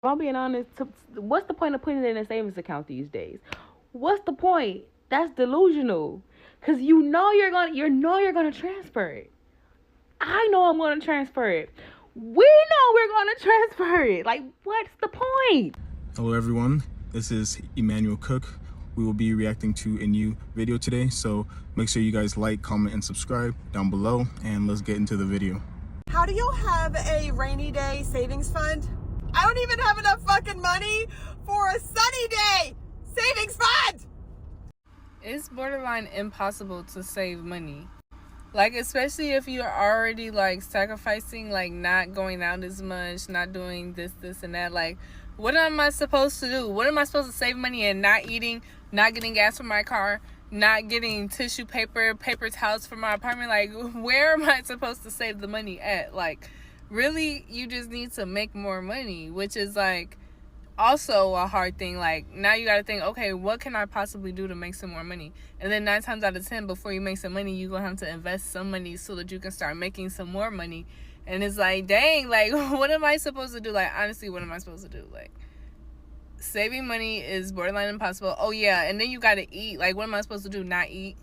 If I'm being honest, what's the point of putting it in a savings account these days? What's the point? That's delusional. Cause you're gonna transfer it. I know I'm gonna transfer it. We know we're gonna transfer it. Like, what's the point? Hello everyone, this is Emmanuel Cook. We will be reacting to a new video today, so make sure you guys like, comment, and subscribe down below, and let's get into the video. How do you have a rainy day savings fund? I don't even have enough fucking money for a sunny day savings fund! It's borderline impossible to save money. Like, especially if you're already, like, sacrificing, like, not going out as much, not doing this, and that. Like, what am I supposed to do? What am I supposed to save money in? Not eating, not getting gas for my car, not getting tissue paper, paper towels for my apartment. Like, where am I supposed to save the money at? Like, really, you just need to make more money, which is, like, also a hard thing. Like, now you gotta think, okay, what can I possibly do to make some more money? And then 9 times out of 10, before you make some money, you're gonna have to invest some money so that you can start making some more money. And it's like, dang, like, what am I supposed to do? Like, honestly, what am I supposed to do? Like, saving money is borderline impossible. Oh yeah, and then you gotta eat. Like, what am I supposed to do? Not eat?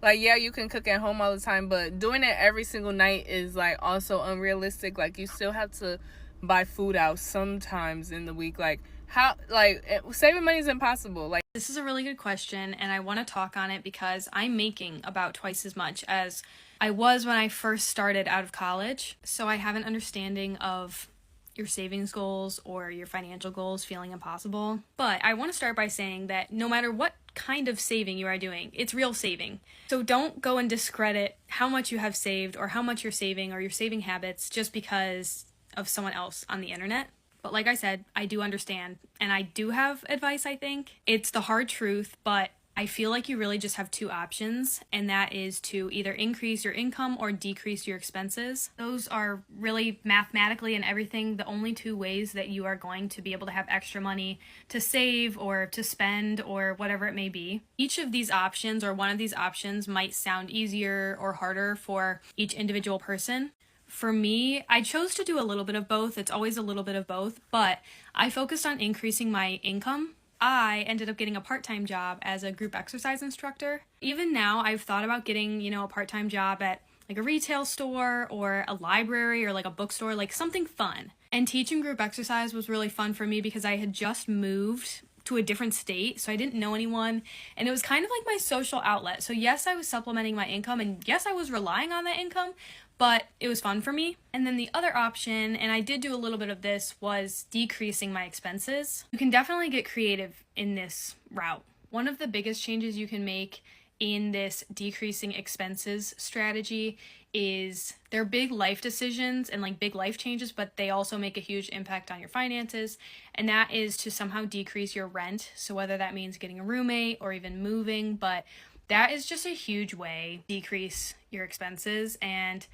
Like, yeah, you can cook at home all the time, but doing it every single night is, like, also unrealistic. Like, you still have to buy food out sometimes in the week. Like, how, like, saving money is impossible. Like, this is a really good question, and I want to talk on it because I'm making about twice as much as I was when I first started out of college. So I have an understanding of your savings goals or your financial goals feeling impossible. But I want to start by saying that no matter what kind of saving you are doing, it's real saving. So don't go and discredit how much you have saved or how much you're saving or your saving habits just because of someone else on the internet. But like I said, I do understand, and I do have advice, I think. It's the hard truth, but I feel like you really just have two options, and that is to either increase your income or decrease your expenses. Those are really mathematically and everything the only two ways that you are going to be able to have extra money to save or to spend or whatever it may be. Each of these options or one of these options might sound easier or harder for each individual person. For me, I chose to do a little bit of both. It's always a little bit of both, but I focused on increasing my income. I ended up getting a part-time job as a group exercise instructor. Even now, I've thought about getting, a part-time job at like a retail store or a library or like a bookstore, like something fun. And teaching group exercise was really fun for me because I had just moved to a different state, so I didn't know anyone, and it was kind of like my social outlet. So yes, I was supplementing my income, and yes, I was relying on that income, but it was fun for me. And then the other option, and I did do a little bit of this, was decreasing my expenses. You can definitely get creative in this route. One of the biggest changes you can make in this decreasing expenses strategy is they're big life decisions and like big life changes, but they also make a huge impact on your finances, and that is to somehow decrease your rent. So whether that means getting a roommate or even moving, but that is just a huge way to decrease your expenses, and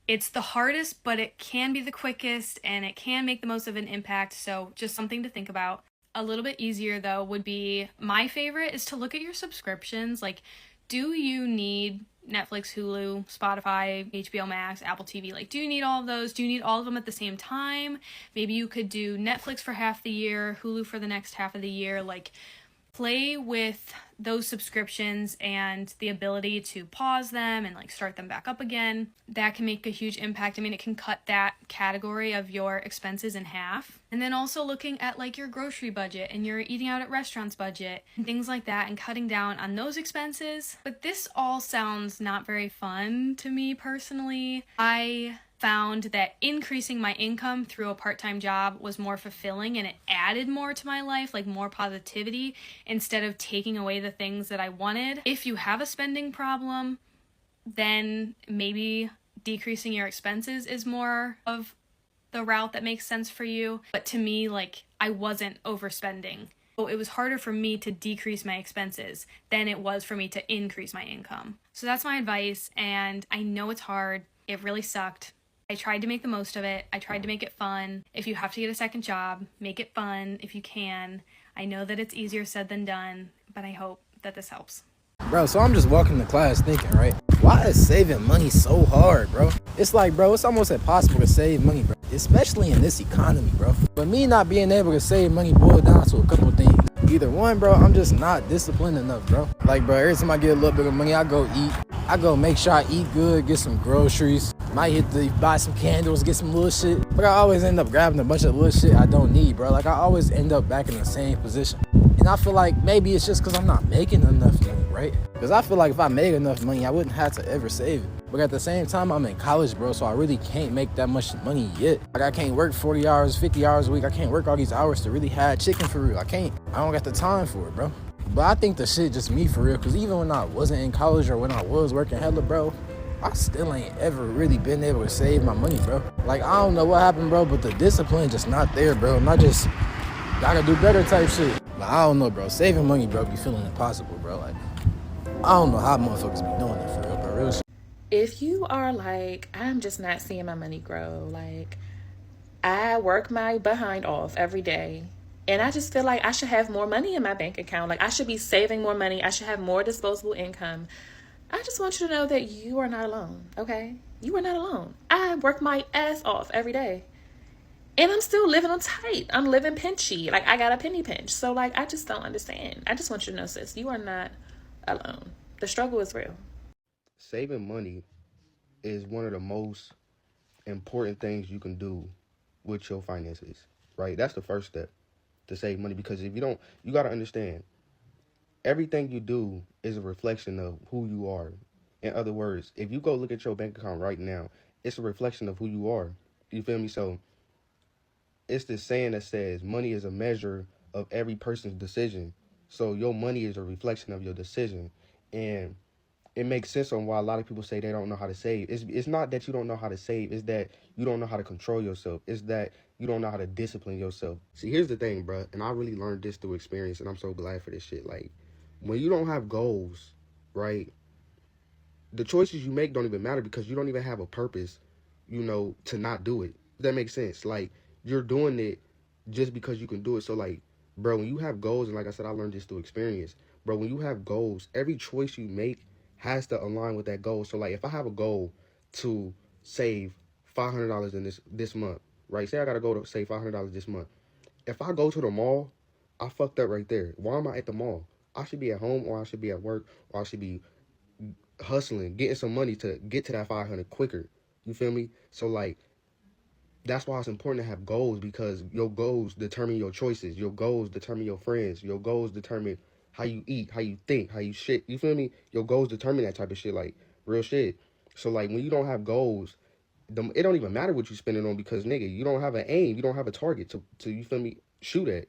it's the hardest, but it can be the quickest and it can make the most of an impact. So just something to think about. A little bit easier though would be, my favorite is to look at your subscriptions. Like, do you need Netflix, Hulu, Spotify, HBO Max, Apple TV? Like, do you need all of those? Do you need all of them at the same time? Maybe you could do Netflix for half the year, Hulu for the next half of the year. Like, play with those subscriptions and the ability to pause them and like start them back up again. That can make a huge impact. I mean, it can cut that category of your expenses in half. And then also looking at like your grocery budget and your eating out at restaurants budget and things like that, and cutting down on those expenses. But this all sounds not very fun to me personally. I found that increasing my income through a part-time job was more fulfilling, and it added more to my life, like more positivity, instead of taking away the things that I wanted. If you have a spending problem, then maybe decreasing your expenses is more of the route that makes sense for you. But to me, like, I wasn't overspending. So it was harder for me to decrease my expenses than it was for me to increase my income. So that's my advice, and I know it's hard. It really sucked. I tried to make the most of it. I tried to make it fun. If you have to get a second job, make it fun if you can. I know that it's easier said than done, but I hope that this helps. Bro, so I'm just walking to class thinking, right? Why is saving money so hard, bro? It's like, bro, it's almost impossible to save money, bro. Especially in this economy, bro. But me not being able to save money boiled down to a couple of things. Either one, bro, I'm just not disciplined enough, bro. Like, bro, every time I get a little bit of money, I go eat. I go make sure I eat good, get some groceries. Might hit to buy some candles, get some little shit. But I always end up grabbing a bunch of little shit I don't need, bro. Like, I always end up back in the same position. And I feel like maybe it's just because I'm not making enough money, right? Because I feel like if I made enough money, I wouldn't have to ever save it. But at the same time, I'm in college, bro, so I really can't make that much money yet. Like, I can't work 40 hours, 50 hours a week. I can't work all these hours to really have chicken for real. I can't. I don't got the time for it, bro. But I think the shit just me for real, because even when I wasn't in college or when I was working hella, bro, I still ain't ever really been able to save my money, bro. Like, I don't know what happened, bro, but the discipline just not there, bro. And I just gotta do better type shit. But I don't know, bro. Saving money, bro, be feeling impossible, bro. Like, I don't know how motherfuckers be doing it for real, bro. Real shit. If you are like, I'm just not seeing my money grow, like, I work my behind off every day, and I just feel like I should have more money in my bank account. Like, I should be saving more money. I should have more disposable income. I just want you to know that you are not alone, okay? You are not alone. I work my ass off every day, and I'm still living on tight. I'm living pinchy. Like, I got a penny pinch. So, like, I just don't understand. I just want you to know, sis, you are not alone. The struggle is real. Saving money is one of the most important things you can do with your finances, right? That's the first step to save money, because if you don't, you got to understand, everything you do is a reflection of who you are. In other words, if you go look at your bank account right now, it's a reflection of who you are. You feel me? So it's this saying that says money is a measure of every person's decision. So your money is a reflection of your decision. And it makes sense on why a lot of people say they don't know how to save. It's not that you don't know how to save. It's that you don't know how to control yourself. It's that you don't know how to discipline yourself. See, here's the thing, bro. And I really learned this through experience, and I'm so glad for this shit. Like, when you don't have goals, right, the choices you make don't even matter, because you don't even have a purpose, you know, to not do it. Does that make sense? Like, you're doing it just because you can do it. So, like, bro, when you have goals, and like I said, I learned this through experience, bro, when you have goals, every choice you make has to align with that goal. So, like, if I have a goal to save $500 in this month, right? Say I got to go to save $500 this month. If I go to the mall, I fucked up right there. Why am I at the mall? I should be at home, or I should be at work, or I should be hustling, getting some money to get to that 500 quicker. You feel me? So, like, that's why it's important to have goals, because your goals determine your choices. Your goals determine your friends. Your goals determine how you eat, how you think, how you shit. You feel me? Your goals determine that type of shit, like, real shit. So, like, when you don't have goals, it don't even matter what you spend it on, because, nigga, you don't have an aim. You don't have a target to you feel me, shoot at.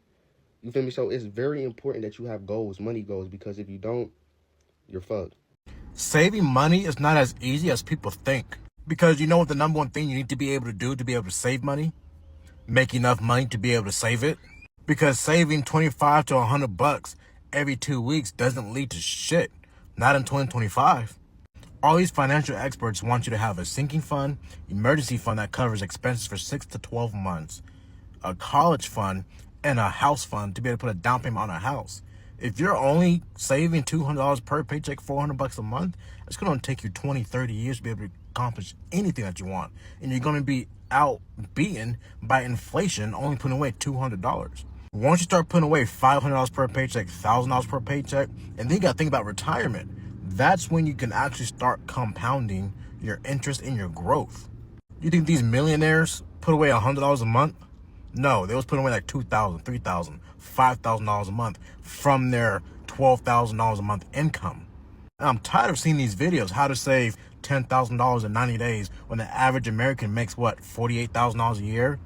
You feel me? So it's very important that you have goals, money goals, because if you don't, you're fucked. Saving money is not as easy as people think. Because you know what the number one thing you need to be able to do to be able to save money? Make enough money to be able to save it. Because saving $25 to $100 every 2 weeks doesn't lead to shit. Not in 2025. All these financial experts want you to have a sinking fund, emergency fund that covers expenses for 6 to 12 months, a college fund, and a house fund to be able to put a down payment on a house. If you're only saving $200 per paycheck, $400 a month, it's going to take you 20, 30 years to be able to accomplish anything that you want. And you're going to be outbeaten by inflation only putting away $200. Once you start putting away $500 per paycheck, $1,000 per paycheck, and then you got to think about retirement, that's when you can actually start compounding your interest in your growth. You think these millionaires put away $100 a month? No, they was putting away like $2,000, $3,000, $5,000 a month from their $12,000 a month income. And I'm tired of seeing these videos, how to save $10,000 in 90 days when the average American makes, what, $48,000 a year?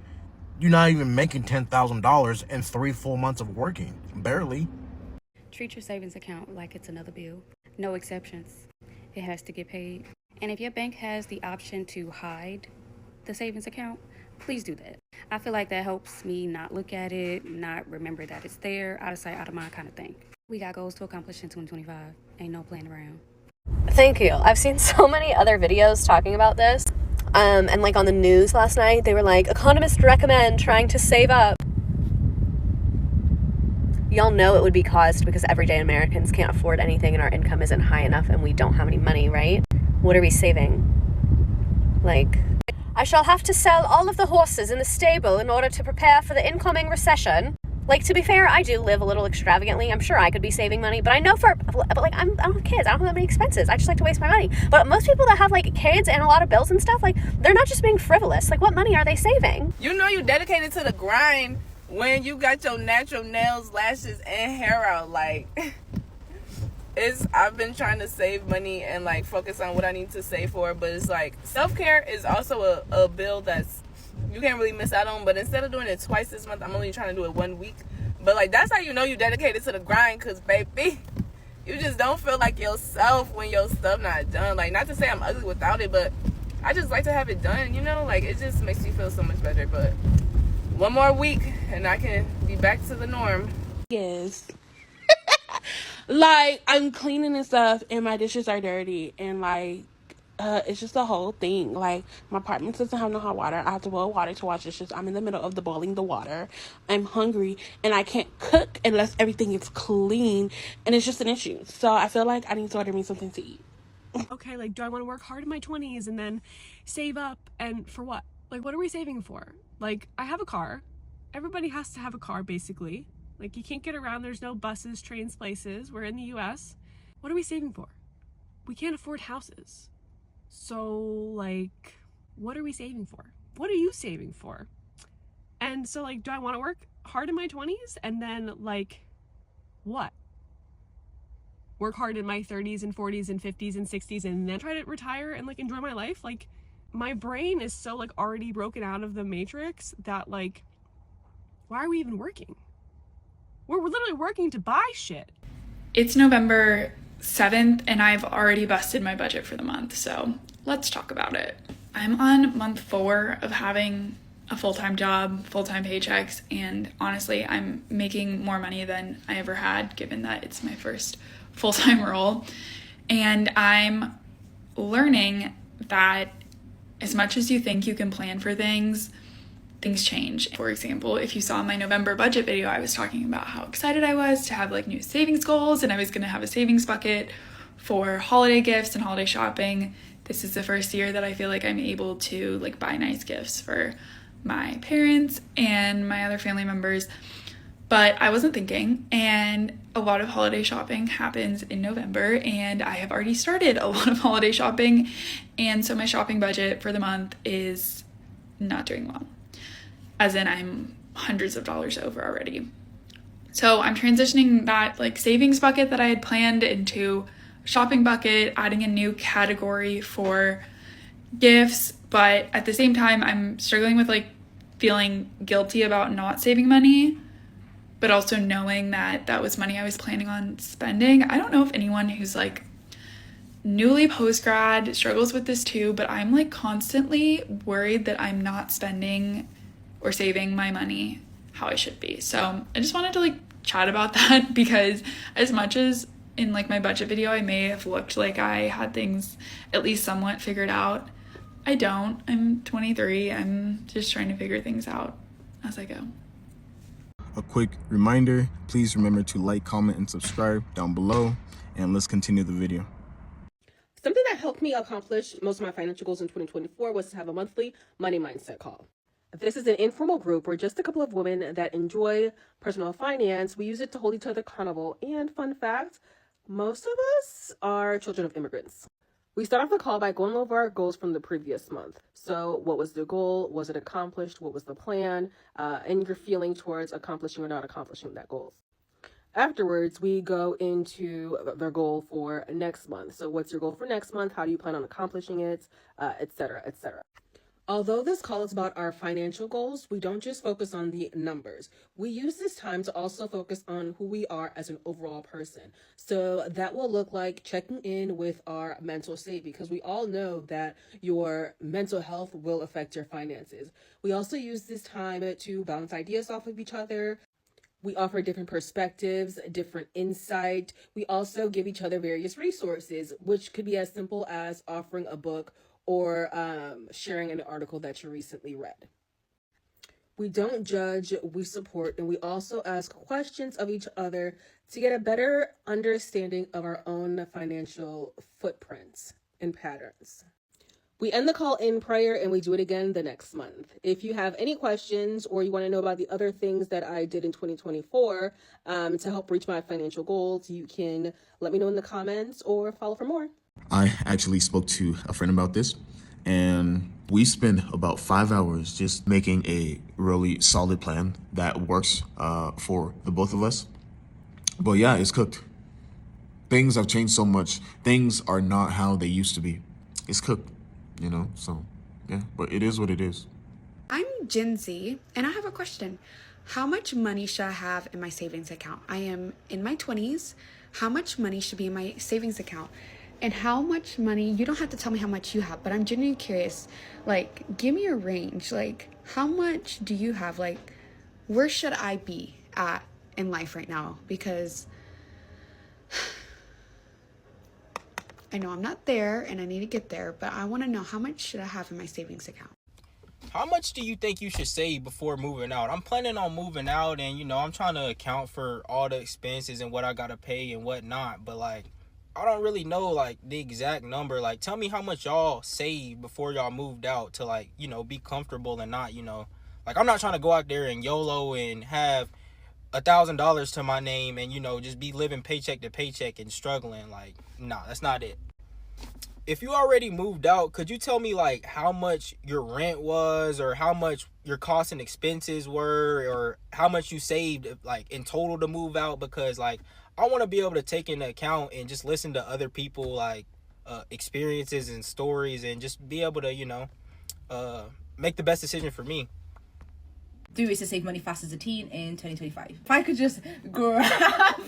You're not even making $10,000 in 3 full months of working. Barely. Treat your savings account like it's another bill. No exceptions. It has to get paid. And if your bank has the option to hide the savings account, please do that. I feel like that helps me not look at it, not remember that it's there, out of sight, out of mind kind of thing. We got goals to accomplish in 2025. Ain't no playing around. Thank you. I've seen so many other videos talking about this. And like on the news last night, they were like, economists recommend trying to save up. Y'all know it would be caused because everyday Americans can't afford anything and our income isn't high enough and we don't have any money, right? What are we saving? Like, I shall have to sell all of the horses in the stable in order to prepare for the incoming recession. Like, to be fair, I do live a little extravagantly. I'm sure I could be saving money, but I know but like, I don't have kids. I don't have that many expenses. I just like to waste my money. But most people that have, like, kids and a lot of bills and stuff, like, they're not just being frivolous. Like, what money are they saving? You know you dedicated to the grind when you got your natural nails, lashes, and hair out. Like, I've been trying to save money and, like, focus on what I need to save for, but it's like, self-care is also a bill that's you can't really miss out on. But instead of doing it twice this month, I'm only trying to do it 1 week. But, like, that's how you know you dedicated to the grind, because, baby, you just don't feel like yourself when your stuff not done. Like, not to say I'm ugly without it, but I just like to have it done, you know? Like, it just makes me feel so much better. But 1 more week and I can be back to the norm. Yes. Like, I'm cleaning and stuff and my dishes are dirty, and like it's just a whole thing. Like, my apartment doesn't have no hot water. I have to boil water to wash dishes. I'm in the middle of boiling the water. I'm hungry and I can't cook unless everything is clean, and it's just an issue. So I feel like I need to order me something to eat. Okay, like, do I want to work hard in my 20s and then save up, and for what? Like, what are we saving for? Like, I have a car. Everybody has to have a car, basically. Like, you can't get around. There's no buses, trains, places. We're in the US. What are we saving for? We can't afford houses. So, like, what are we saving for? What are you saving for? And so, like, do I want to work hard in my 20s and then, like, what? Work hard in my 30s and 40s and 50s and 60s and then try to retire and, like, enjoy my life? Like, my brain is so, like, already broken out of the matrix that, like, why are we even working? We're literally working to buy shit. It's November 7th and I've already busted my budget for the month, so let's talk about it. I'm on month 4 of having a full-time job, full-time paychecks, and honestly, I'm making more money than I ever had, given that it's my first full-time role. And I'm learning that as much as you think you can plan for things, things change. For example, if you saw my November budget video, I was talking about how excited I was to have, like, new savings goals, and I was gonna have a savings bucket for holiday gifts and holiday shopping. This is the first year that I feel like I'm able to, like, buy nice gifts for my parents and my other family members. But I wasn't thinking, and a lot of holiday shopping happens in November, and I have already started a lot of holiday shopping, and so my shopping budget for the month is not doing well. As in, I'm hundreds of dollars over already. So I'm transitioning that, like, savings bucket that I had planned into a shopping bucket, adding a new category for gifts, but at the same time, I'm struggling with, like, feeling guilty about not saving money, but also knowing that that was money I was planning on spending. I don't know if anyone who's, like, newly post-grad struggles with this too, but I'm, like, constantly worried that I'm not spending or saving my money how I should be. So I just wanted to, like, chat about that, because as much as in, like, my budget video I may have looked like I had things at least somewhat figured out, I don't. I'm 23. I'm just trying to figure things out as I go. A quick reminder, please remember to like, comment, and subscribe down below, and let's continue the video. Something that helped me accomplish most of my financial goals in 2024 was to have a monthly money mindset call. This is an informal group where just a couple of women that enjoy personal finance. We use it to hold each other accountable. And fun fact, most of us are children of immigrants. We start off the call by going over our goals from the previous month. So what was the goal? Was it accomplished? What was the plan? And your feeling towards accomplishing or not accomplishing that goal. Afterwards, we go into their goal for next month. So what's your goal for next month? How do you plan on accomplishing it? Etc., etc. Although this call is about our financial goals, we don't just focus on the numbers. We use this time to also focus on who we are as an overall person. So that will look like checking in with our mental state, because we all know that your mental health will affect your finances. We also use this time to bounce ideas off of each other. We offer different perspectives, different insight. We also give each other various resources, which could be as simple as offering a book or sharing an article that you recently read. We don't judge, we support, and we also ask questions of each other to get a better understanding of our own financial footprints and patterns. We end the call in prayer and we do it again the next month. If you have any questions or you want to know about the other things that I did in 2024 to help reach my financial goals, you can let me know in the comments or follow for more. I actually spoke to a friend about this, and we spent about 5 hours just making a really solid plan that works for the both of us. But yeah, it's cooked. Things have changed so much. Things are not how they used to be. It's cooked, you know? So yeah, but it is what it is. I'm Gen Z, and I have a question. How much money should I have in my savings account? I am in my 20s. How much money should be in my savings account? And how much money, you don't have to tell me how much you have, but I'm genuinely curious. Like, give me a range. Like, how much do you have? Like, where should I be at in life right now? Because I know I'm not there and I need to get there, but I want to know, how much should I have in my savings account? How much do you think you should save before moving out? I'm planning on moving out, and, you know, I'm trying to account for all the expenses and what I got to pay and whatnot. But, like, I don't really know, like, the exact number. Like, tell me how much y'all saved before y'all moved out to, like, you know, be comfortable and not, you know. Like, I'm not trying to go out there and YOLO and have $1,000 to my name and, you know, just be living paycheck to paycheck and struggling. Like, nah, that's not it. If you already moved out, could you tell me, like, how much your rent was, or how much your costs and expenses were, or how much you saved, like, in total to move out? Because, like, I want to be able to take into account and just listen to other people, like, experiences and stories, and just be able to, you know, make the best decision for me. 3 ways to save money fast as a teen in 2025. If I could just grab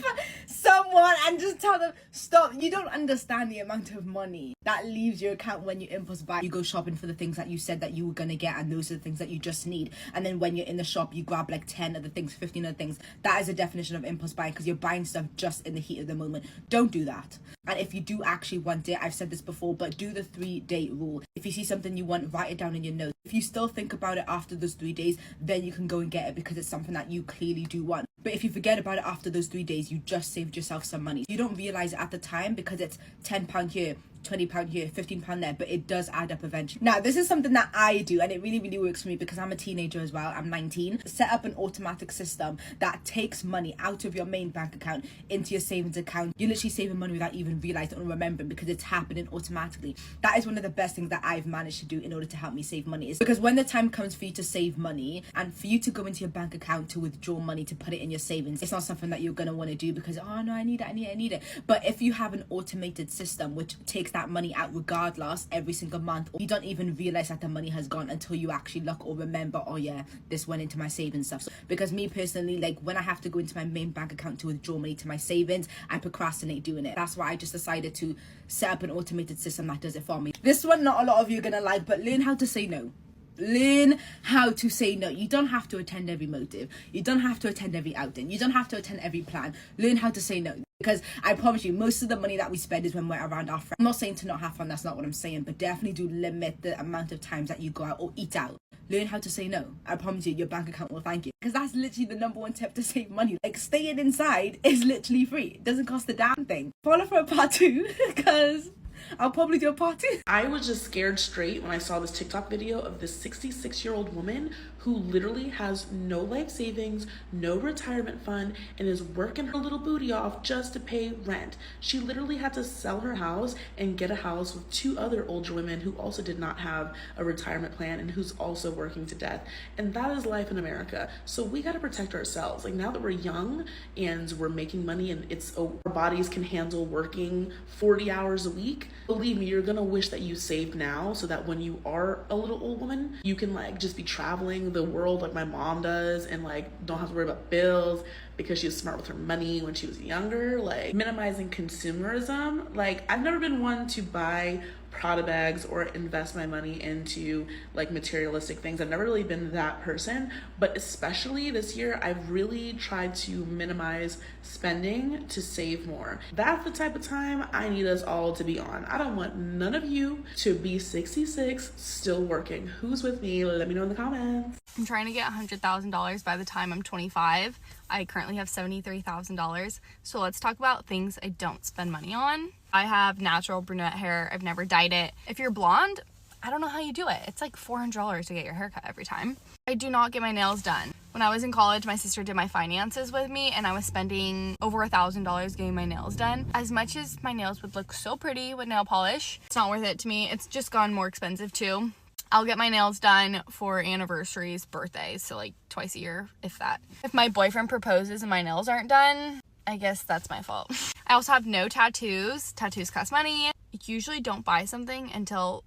someone and just tell them, stop, you don't understand the amount of money that leaves your account when you impulse buy. You go shopping for the things that you said that you were gonna get, and those are the things that you just need. And then when you're in the shop, you grab like 10 other things, 15 other things. That is a definition of impulse buying, because you're buying stuff just in the heat of the moment. Don't do that. And if you do actually want it, I've said this before, but do the 3-day rule. If you see something you want, write it down in your notes. If you still think about it after those 3 days, then you can go and get it, because it's something that you clearly do want. But if you forget about it after those 3 days, you just saved yourself some money. You don't realize it at the time because it's £10 here, £20 here, £15 there, but it does add up eventually. Now, this is something that I do, and it really, really works for me because I'm a teenager as well. I'm 19. Set up an automatic system that takes money out of your main bank account into your savings account. You're literally saving money without even realizing or remembering, because it's happening automatically. That is one of the best things that I've managed to do in order to help me save money, is because when the time comes for you to save money and for you to go into your bank account to withdraw money to put it in your savings, it's not something that you're going to want to do because, oh no, I need it. But if you have an automated system which takes that money out regardless every single month, you don't even realize that the money has gone until you actually look or remember, oh yeah, this went into my savings stuff. So, because me personally, like, when I have to go into my main bank account to withdraw money to my savings, I procrastinate doing it. That's why I just decided to set up an automated system that does it for me. This one, not a lot of you are gonna like, but learn how to say no. Learn how to say no. You don't have to attend every motive. You don't have to attend every outing. You don't have to attend every plan. Learn how to say no. Because I promise you, most of the money that we spend is when we're around our friends. I'm not saying to not have fun, that's not what I'm saying, but definitely do limit the amount of times that you go out or eat out. Learn how to say no. I promise you, your bank account will thank you. Because that's literally the #1 tip to save money. Like, staying inside is literally free. It doesn't cost a damn thing. Follow for a part 2, because I'll probably do a part 2. I was just scared straight when I saw this TikTok video of this 66-year-old woman who literally has no life savings, no retirement fund, and is working her little booty off just to pay rent. She literally had to sell her house and get a house with 2 other older women who also did not have a retirement plan and who's also working to death. And that is life in America. So we got to protect ourselves. Like, now that we're young and we're making money and our bodies can handle working 40 hours a week, believe me, you're gonna wish that you saved now, so that when you are a little old woman, you can like just be traveling the world like my mom does, and like don't have to worry about bills, because she was smart with her money when she was younger. Like, minimizing consumerism. Like, I've never been one to buy Prada bags or invest my money into like materialistic things. I've never really been that person, but especially this year, I've really tried to minimize spending to save more. That's the type of time I need us all to be on. I don't want none of you to be 66 still working. Who's with me? Let me know in the comments. I'm trying to get $100,000 by the time I'm 25. I currently have $73,000. So let's talk about things I don't spend money on. I have natural brunette hair. I've never dyed it. If you're blonde, I don't know how you do it. It's like $400 to get your hair cut every time. I do not get my nails done. When I was in college, my sister did my finances with me and I was spending over $1,000 getting my nails done. As much as my nails would look so pretty with nail polish, it's not worth it to me. It's just gone more expensive too. I'll get my nails done for anniversaries, birthdays, so like twice a year, if that. If my boyfriend proposes and my nails aren't done, I guess that's my fault. I also have no tattoos. Tattoos cost money. I usually don't buy something until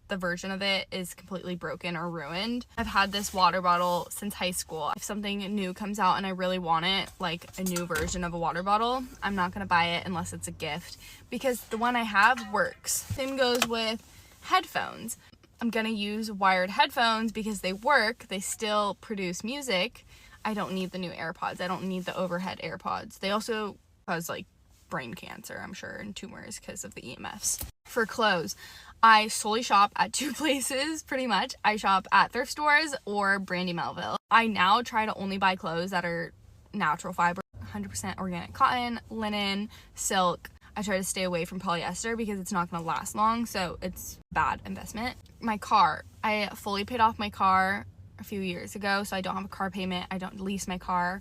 the version of it is completely broken or ruined. I've had this water bottle since high school. If something new comes out and I really want it, like a new version of a water bottle, I'm not gonna buy it unless it's a gift because the one I have works. Same goes with headphones. I'm gonna use wired headphones because they work, they still produce music. I don't need the new AirPods. I don't need the overhead AirPods. They also cause like brain cancer, I'm sure, and tumors because of the EMFs. For clothes, I solely shop at two places, pretty much. I shop at thrift stores or Brandy Melville. I now try to only buy clothes that are natural fiber, 100% organic cotton, linen, silk. I try to stay away from polyester because it's not going to last long, so it's bad investment. My car, I fully paid off my car a few years ago, so I don't have a car payment. I don't lease my car.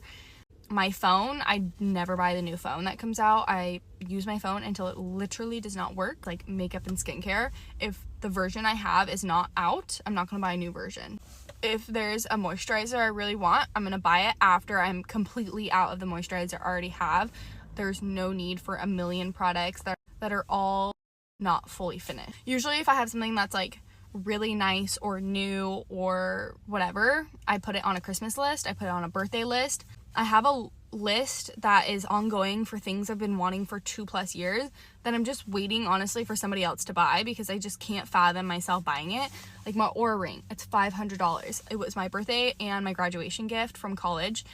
My phone, I never buy the new phone that comes out. I use my phone until it literally does not work, like makeup and skincare. If the version I have is not out, I'm not going to buy a new version. If there's a moisturizer I really want, I'm going to buy it after I'm completely out of the moisturizer I already have. There's no need for a million products that are all not fully finished. Usually if I have something that's like really nice or new or whatever, I put it on a Christmas list, I put it on a birthday list. I have a list that is ongoing for things I've been wanting for 2+ years that I'm just waiting honestly for somebody else to buy because I just can't fathom myself buying it. Like my Oura ring, it's $500. It was my birthday and my graduation gift from college.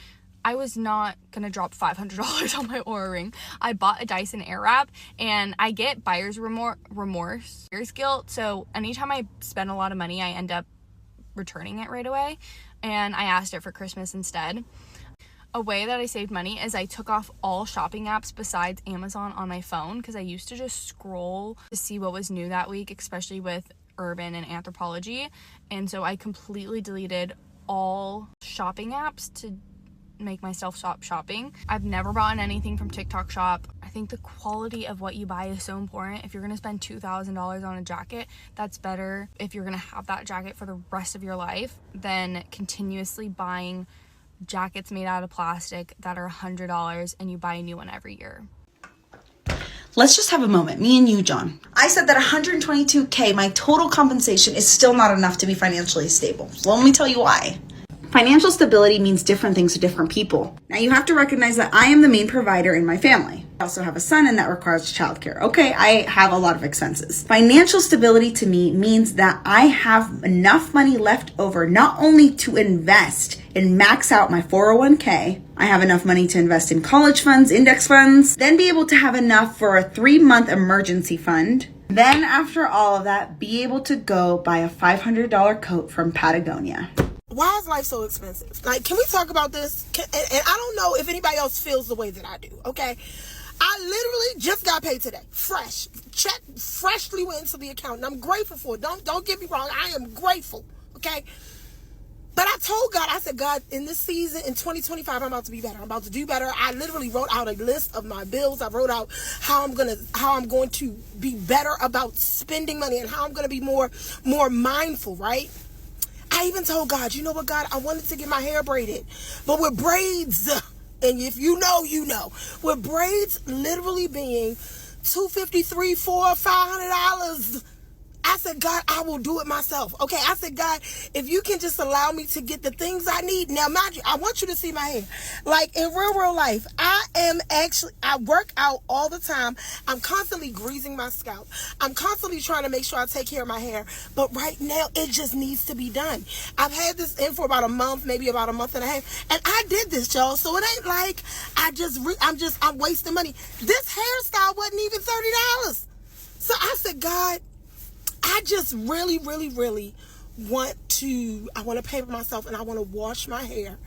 I was not gonna drop $500 on my Oura ring. I bought a Dyson Airwrap and I get buyer's remorse, buyer's guilt. So anytime I spend a lot of money, I end up returning it right away. And I asked it for Christmas instead. A way that I saved money is I took off all shopping apps besides Amazon on my phone because I used to just scroll to see what was new that week, especially with urban and anthropology. And so I completely deleted all shopping apps to make myself stop shopping. I've never bought anything from TikTok Shop. I think the quality of what you buy is so important. If you're gonna spend $2,000 on a jacket, that's better if you're gonna have that jacket for the rest of your life than continuously buying jackets made out of plastic that are $100 and you buy a new one every year. Let's just have a moment, me and you, John. I said that $122K, my total compensation, is still not enough to be financially stable. So let me tell you why. Financial stability means different things to different people. Now you have to recognize that I am the main provider in my family. I also have a son and that requires childcare. Okay, I have a lot of expenses. Financial stability to me means that I have enough money left over not only to invest and max out my 401k, I have enough money to invest in college funds, index funds, then be able to have enough for a 3-month emergency fund. Then after all of that, be able to go buy a $500 coat from Patagonia. Why is life so expensive? Like, can we talk about this? And I don't know if anybody else feels the way that I do, okay? I literally just got paid today. Fresh. Check freshly went into the account, and I'm grateful for it. Don't get me wrong. I am grateful, okay? But I told God, I said, God, in this season, in 2025, I'm about to be better. I'm about to do better. I literally wrote out a list of my bills. I wrote out how I'm going to be better about spending money and how I'm going to be more mindful, right? I even told God, you know what, God, I wanted to get my hair braided, but with braids, and if you know, you know, with braids literally being $250, $300, $400, $500, I said, God, I will do it myself. Okay, I said, God, if you can just allow me to get the things I need. Now, mind you, I want you to see my hair. Like, in real life, I work out all the time. I'm constantly greasing my scalp. I'm constantly trying to make sure I take care of my hair. But right now, it just needs to be done. I've had this in for about a month, maybe about a month and a half. And I did this, y'all. So it ain't like I'm wasting money. This hairstyle wasn't even $30. So I said, God, I just really want to pamper myself, and I want to wash my hair.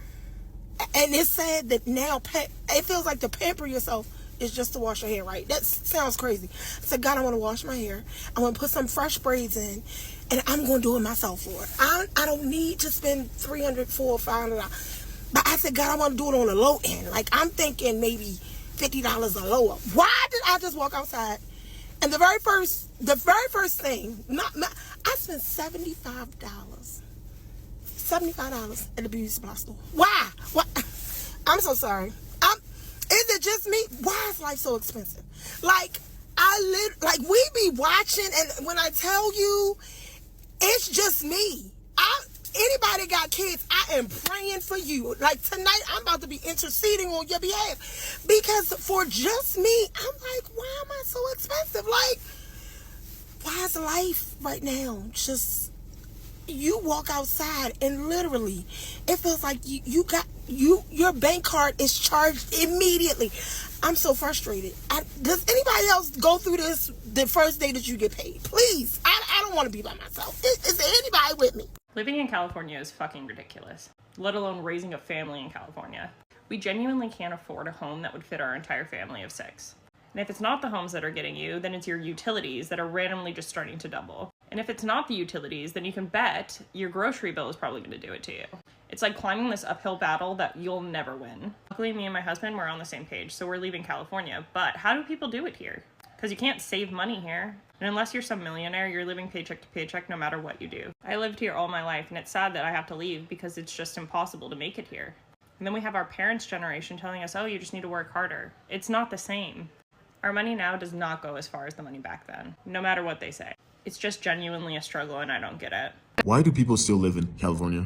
And it's sad that now it feels like to pamper yourself is just to wash your hair, right? That sounds crazy. I said, God, I want to wash my hair. I want to put some fresh braids in, and I'm going to do it myself, Lord. I don't need to spend $300, $400, $500. But I said, God, I want to do it on the low end. Like, I'm thinking maybe $50 or lower. Why did I just walk outside? And the very first thing, I spent $75 at the beauty supply store. Why? I'm so sorry. Is it just me? Why is life so expensive? Like, we be watching, and when I tell you, it's just me. Anybody got kids, I am praying for you. Like, tonight, I'm about to be interceding on your behalf. Because for just me, I'm like, why am I so expensive? Like, why is life right now just, you walk outside and literally, it feels like your bank card is charged immediately. I'm so frustrated. Does anybody else go through this the first day that you get paid? Please. I don't want to be by myself. Is there anybody with me? Living in California is fucking ridiculous, let alone raising a family in California. We genuinely can't afford a home that would fit our entire family of 6. And if it's not the homes that are getting you, then it's your utilities that are randomly just starting to double. And if it's not the utilities, then you can bet your grocery bill is probably going to do it to you. It's like climbing this uphill battle that you'll never win. Luckily, me and my husband were on the same page, so we're leaving California. But how do people do it here? Because you can't save money here. And unless you're some millionaire, you're living paycheck to paycheck no matter what you do. I lived here all my life, and it's sad that I have to leave because it's just impossible to make it here. And then we have our parents' generation telling us, oh, you just need to work harder. It's not the same. Our money now does not go as far as the money back then, no matter what they say. It's just genuinely a struggle, and I don't get it. Why do people still live in California?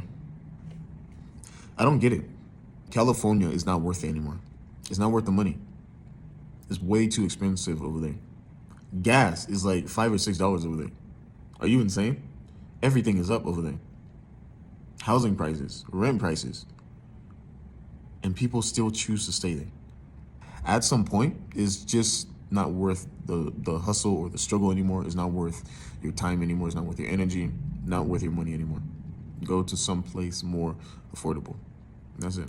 I don't get it. California is not worth it anymore. It's not worth the money. It's way too expensive over there. Gas is like $5 or $6 over there. Are you insane? Everything is up over there. Housing prices, rent prices. And people still choose to stay there. At some point, it's just not worth the hustle or the struggle anymore. It's not worth your time anymore. It's not worth your energy, not worth your money anymore. Go to some place more affordable. That's it.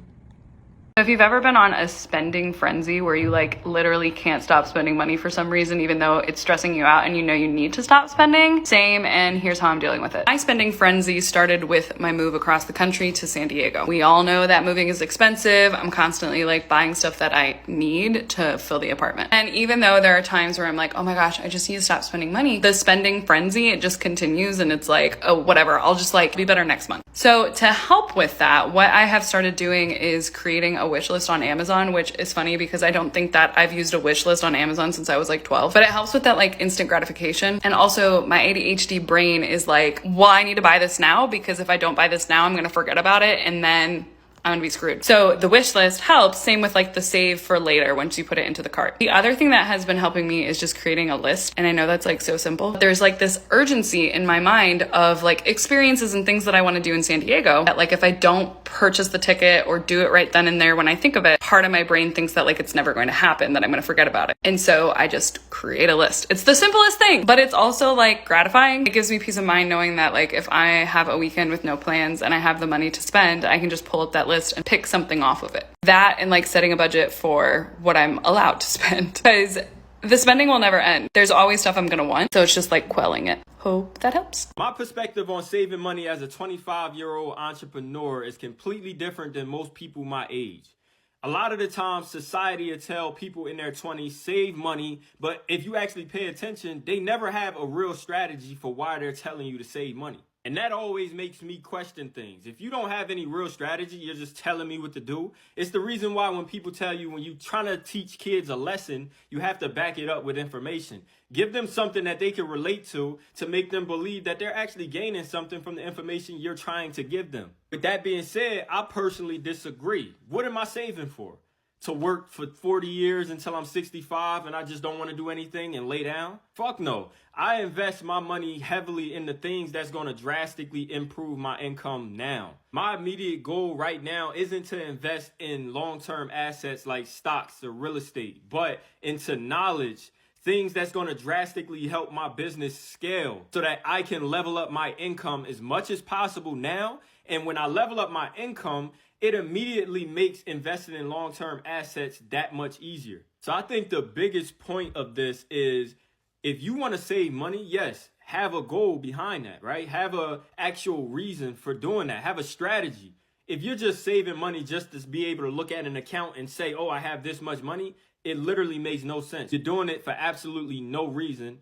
If you've ever been on a spending frenzy where you like literally can't stop spending money for some reason, even though it's stressing you out and you know you need to stop spending, same, and here's how I'm dealing with it. My spending frenzy started with my move across the country to San Diego. We all know that moving is expensive. I'm constantly like buying stuff that I need to fill the apartment. And even though there are times where I'm like, oh my gosh, I just need to stop spending money, the spending frenzy, it just continues and it's like, oh, whatever, I'll just like be better next month. So to help with that, what I have started doing is creating a wish list on Amazon, which is funny because I don't think that I've used a wish list on Amazon since I was like 12, but it helps with that like instant gratification. And also my ADHD brain is like, well, I need to buy this now because if I don't buy this now, I'm going to forget about it and then I'm gonna be screwed. So the wish list helps, same with like the save for later once you put it into the cart. The other thing that has been helping me is just creating a list. And I know that's like so simple. There's like this urgency in my mind of like experiences and things that I want to do in San Diego that like if I don't purchase the ticket or do it right then and there when I think of it, part of my brain thinks that like it's never going to happen, that I'm going to forget about it. And so I just create a list. It's the simplest thing, but it's also like gratifying. It gives me peace of mind knowing that like if I have a weekend with no plans and I have the money to spend, I can just pull up that list and pick something off of it. That and like setting a budget for what I'm allowed to spend, because the spending will never end. There's always stuff I'm gonna want, so it's just like quelling it. Hope that helps. My perspective on saving money as a 25-year-old entrepreneur is completely different than most people my age. A lot of the time, society will tell people in their 20s, save money, but if you actually pay attention, they never have a real strategy for why they're telling you to save money. And that always makes me question things. If you don't have any real strategy, you're just telling me what to do. It's the reason why when people tell you when you're trying to teach kids a lesson, you have to back it up with information. Give them something that they can relate to make them believe that they're actually gaining something from the information you're trying to give them. With that being said, I personally disagree. What am I saving for? To work for 40 years until I'm 65 and I just don't want to do anything and lay down? Fuck no. I invest my money heavily in the things that's going to drastically improve my income now. My immediate goal right now isn't to invest in long-term assets like stocks or real estate, but into knowledge, things that's going to drastically help my business scale so that I can level up my income as much as possible now. And when I level up my income, it immediately makes investing in long-term assets that much easier. So I think the biggest point of this is if you want to save money, yes, have a goal behind that, right? Have a actual reason for doing that. Have a strategy. If you're just saving money just to be able to look at an account and say, oh, I have this much money, it literally makes no sense. You're doing it for absolutely no reason.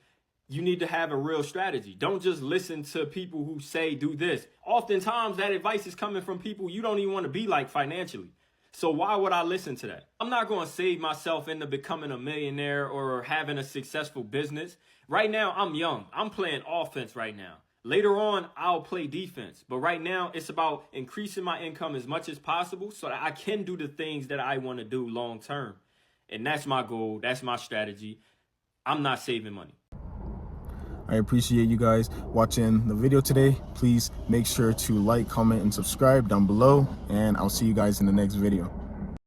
You need to have a real strategy. Don't just listen to people who say do this. Oftentimes that advice is coming from people you don't even want to be like financially. So why would I listen to that? I'm not going to save myself into becoming a millionaire or having a successful business. Right now, I'm young. I'm playing offense right now. Later on, I'll play defense. But right now, it's about increasing my income as much as possible so that I can do the things that I want to do long term. And that's my goal. That's my strategy. I'm not saving money. I appreciate you guys watching the video today. Please make sure to like, comment, and subscribe down below, and I'll see you guys in the next video.